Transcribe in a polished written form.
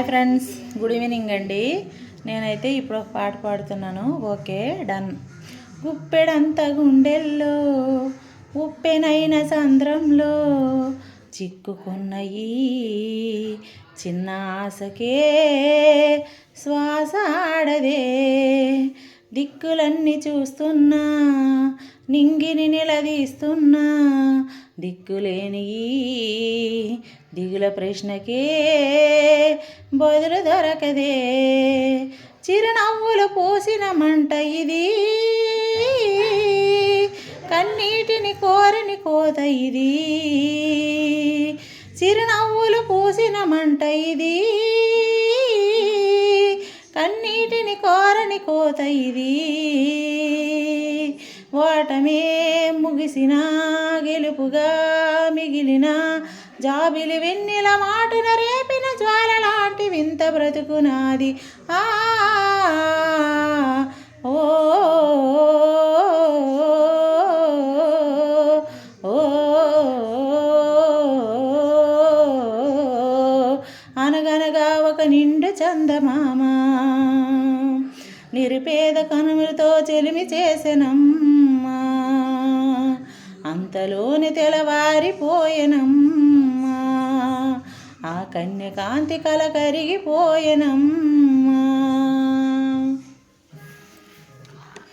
Hi friends, good evening అండి. నేనైతే ఇప్పుడు ఒక పాట పాడుతున్నాను. Okay, done. గుప్పెడంత గుండెల్లో ఉప్పెనైన సంద్రంలో చిక్కుకున్న ఈ చిన్న ఆశకే శ్వాస ఆడదే. దిక్కులన్నీ చూస్తున్నా, నింగిని నిలదీస్తున్నా, దిక్కులేని దిగుల ప్రశ్నకే బదులు దొరకదే. చిరునవ్వులు పూసిన మంట ఇది, కన్నీటిని కోరని కోత ఇది. చిరునవ్వులు పూసిన మంట ఇది, కన్నీటిని కోరని కోత ఇది. ఓటమే ముగిసిన గెలుపుగా మిగిలిన జాబిలి వెన్నెల మాటున రేపిన జ్వాల లాంటి వింత బ్రతుకునాది. ఓ అనగనగా ఒక నిండు చందమామ నిరుపేద కనుమలతో చెలిమి చేసెనమ్మా. అంతలోని తెలవారిపోయెనమ్మా, ఆ కన్యకాంతి కల కరిగిపోయెనమ్మా.